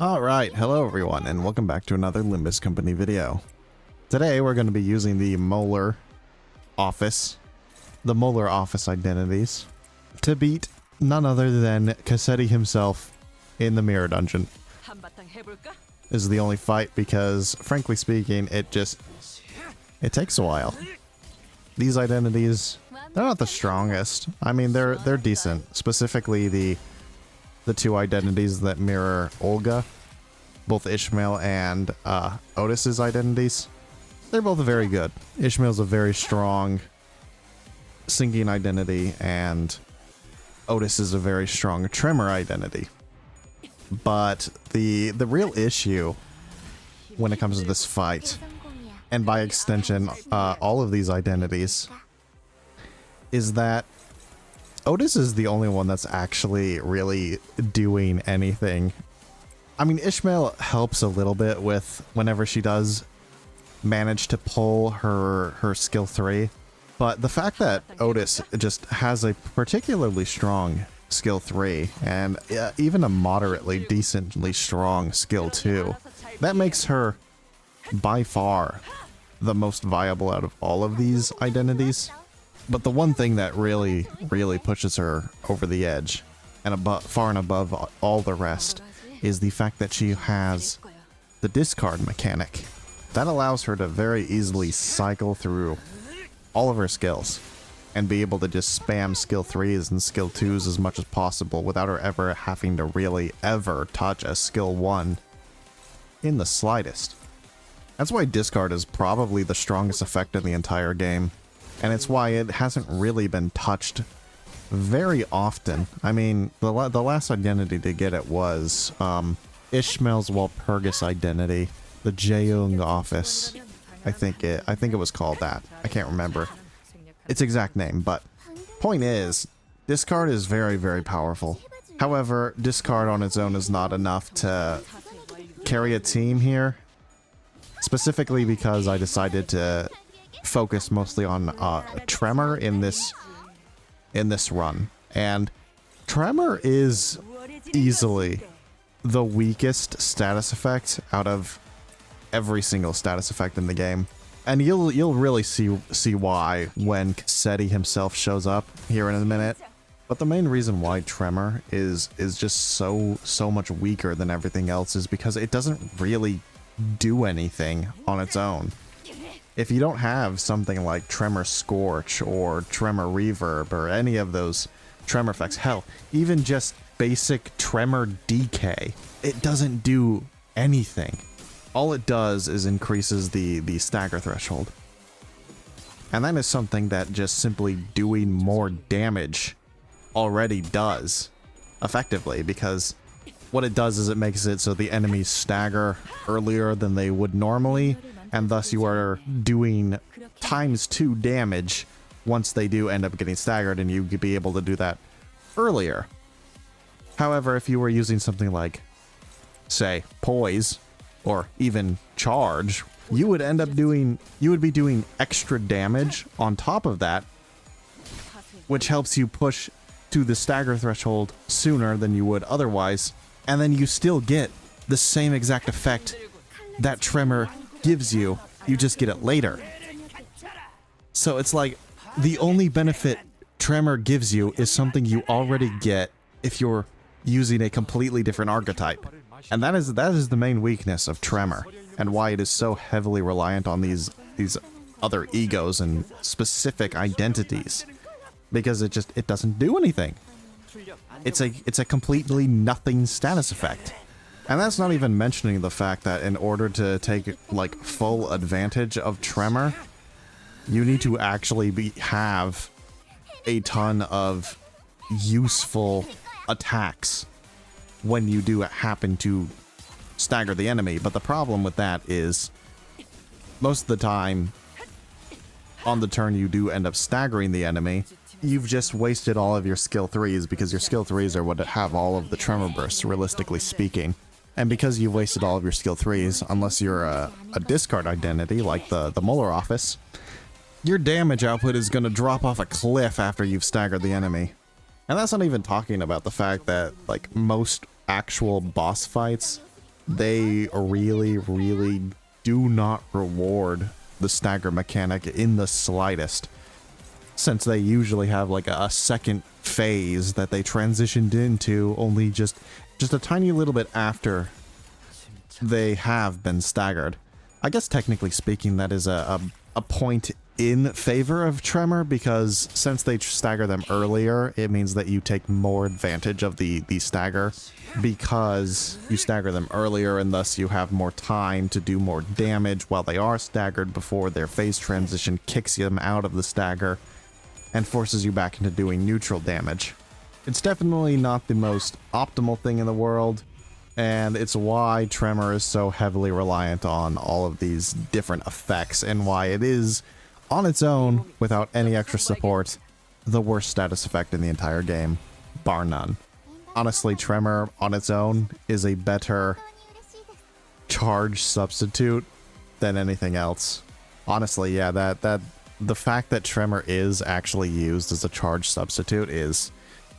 Alright, hello everyone, and welcome back to another Limbus Company video. Today we're going to be using the Molar office, identities, to beat none other than Cassetti himself in the Mirror Dungeon. This is the only fight because, frankly speaking, it takes a while. These identities, they're not the strongest. I mean, they're decent. Specifically the two identities that mirror Olga, both Ishmael and Otis's identities. They're both very good. Ishmael's a very strong sinking identity, and Otis is a very strong tremor identity. But the real issue when it comes to this fight, and by extension all of these identities, is that Otis is the only one that's actually really doing anything. I mean, Ishmael helps a little bit with whenever she does manage to pull her skill 3, but the fact that Otis just has a particularly strong skill 3 and even a moderately decently strong skill 2, that makes her by far the most viable out of all of these identities. But the one thing that really pushes her over the edge and far and above all the rest is the fact that she has the discard mechanic. That allows her to very easily cycle through all of her skills and be able to just spam skill 3s and skill 2s as much as possible without her ever having to really ever touch a skill 1 in the slightest. That's why discard is probably the strongest effect in the entire game. And it's why it hasn't really been touched very often. I mean, the last identity to get it was Ishmael's Walpurgis identity, the Jeong office. I think it was called that. I can't remember its exact name, but point is, discard is very powerful. However, discard on its own is not enough to carry a team here. Specifically because I decided to focus mostly on tremor in this run, and tremor is easily the weakest status effect out of every single status effect in the game, and you'll really see why when Cassetti himself shows up here in a minute. But the main reason why tremor is just so much weaker than everything else is because it doesn't really do anything on its own. If you don't have something like Tremor Scorch or Tremor Reverb or any of those tremor effects, hell, even just basic Tremor Decay, it doesn't do anything. All it does is increases the stagger threshold. And that is something that just simply doing more damage already does effectively, because what it does is it makes it so the enemies stagger earlier than they would normally, and thus you are doing ×2 damage once they do end up getting staggered, and you could be able to do that earlier. However, if you were using something like, say, Poise, or even Charge, you would be doing extra damage on top of that, which helps you push to the stagger threshold sooner than you would otherwise, and then you still get the same exact effect that Tremor gives you, you just get it later. So it's like the only benefit Tremor gives you is something you already get if you're using a completely different archetype. And that is the main weakness of Tremor, and why it is so heavily reliant on these other egos and specific identities, because it doesn't do anything. It's a completely nothing status effect. And that's not even mentioning the fact that in order to take like full advantage of Tremor, you need to actually have a ton of useful attacks when you do happen to stagger the enemy. But the problem with that is most of the time on the turn you do end up staggering the enemy, you've just wasted all of your skill 3s, because your skill 3s are what have all of the tremor bursts, realistically speaking. And because you've wasted all of your skill 3s, unless you're a discard identity like the Molar office, your damage output is going to drop off a cliff after you've staggered the enemy. And that's not even talking about the fact that, like, most actual boss fights they really do not reward the stagger mechanic in the slightest, since they usually have like a second phase that they transitioned into only just a tiny little bit after they have been staggered. I guess technically speaking that is a point in favor of Tremor, because since they stagger them earlier, it means that you take more advantage of the stagger, because you stagger them earlier and thus you have more time to do more damage while they are staggered before their phase transition kicks them out of the stagger and forces you back into doing neutral damage. It's definitely not the most optimal thing in the world, and it's why Tremor is so heavily reliant on all of these different effects, and why it is, on its own, without any extra support, the worst status effect in the entire game, bar none. Honestly, Tremor on its own is a better charge substitute than anything else. Honestly, yeah, the fact that Tremor is actually used as a charge substitute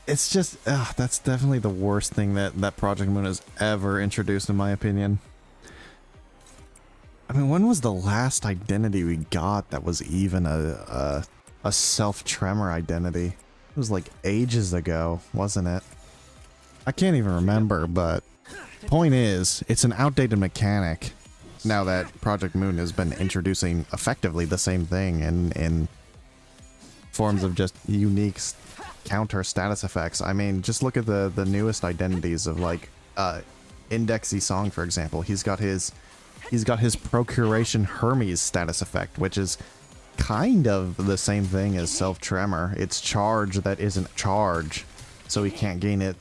it's just, that's definitely the worst thing that Project Moon has ever introduced, in my opinion. I mean, when was the last identity we got that was even a self-tremor identity? It was like ages ago, wasn't it? I can't even remember, but point is, it's an outdated mechanic now that Project Moon has been introducing effectively the same thing in forms of just unique counter status effects. I mean, just look at the newest identities of like Indexy Song, for example. He's got his Procuration Hermes status effect, which is kind of the same thing as self-tremor. It's charge that isn't charge, so he can't gain it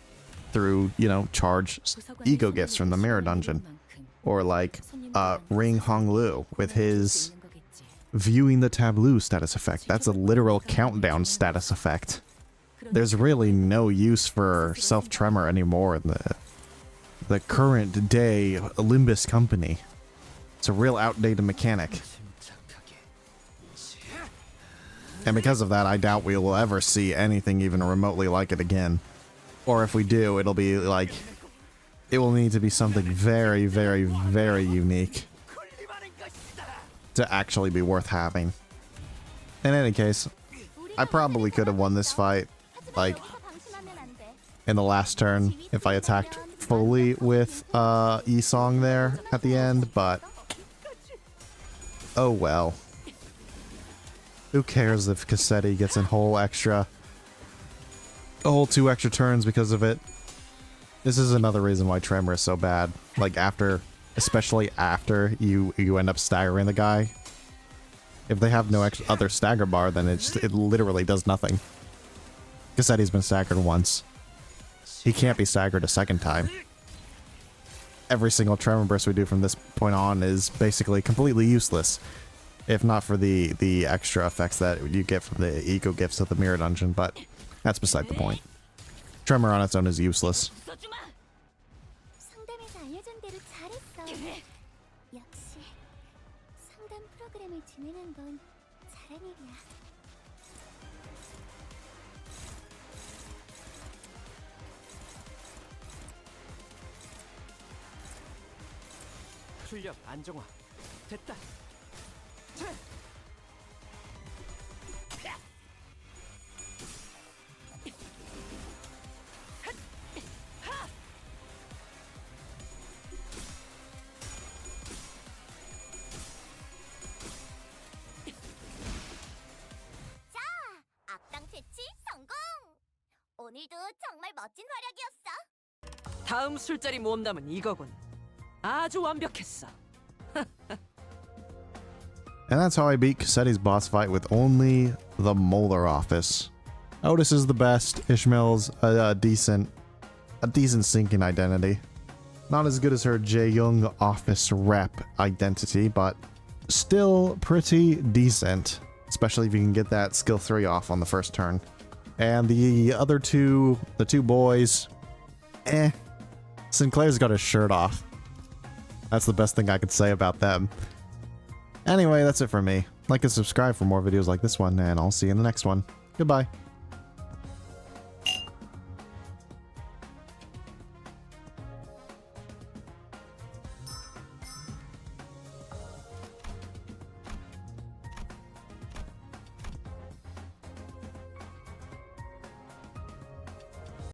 through, you know, charge ego gifts from the mirror dungeon. Or like Ring Hong Lu with his Viewing the Tableau status effect. That's a literal countdown status effect. There's really no use for self-tremor anymore in the current day Limbus company. It's a real outdated mechanic. And because of that, I doubt we will ever see anything even remotely like it again. Or if we do, it'll be like, it will need to be something very unique to actually be worth having. In any case, I probably could have won this fight, like, in the last turn if I attacked fully with E-Song there at the end, but oh well. Who cares if Cassetti gets a whole 2 extra turns because of it? This is another reason why Tremor is so bad. Like especially after you end up staggering the guy. If they have no other stagger bar, then it literally does nothing. Cassetti's been staggered once. He can't be staggered a second time. Every single Tremor burst we do from this point on is basically completely useless. If not for the extra effects that you get from the ego gifts of the mirror dungeon, but that's beside the point. Tremor on its own is useless. 출력 안정화 됐다. 자, 악당 퇴치 성공. 오늘도 정말 멋진 활약이었어. 다음 술자리 모험담은 이거군. 아주 완벽했어. And that's how I beat Cassetti's boss fight with only the Molar office. Otis is the best. Ishmael's a decent sinking identity. Not as good as her Jae-young office rep identity, but still pretty decent. Especially if you can get that skill 3 off on the first turn. And the other two, the two boys, Sinclair's got his shirt off. That's the best thing I could say about them. Anyway, that's it for me. Like and subscribe for more videos like this one, and I'll see you in the next one. Goodbye.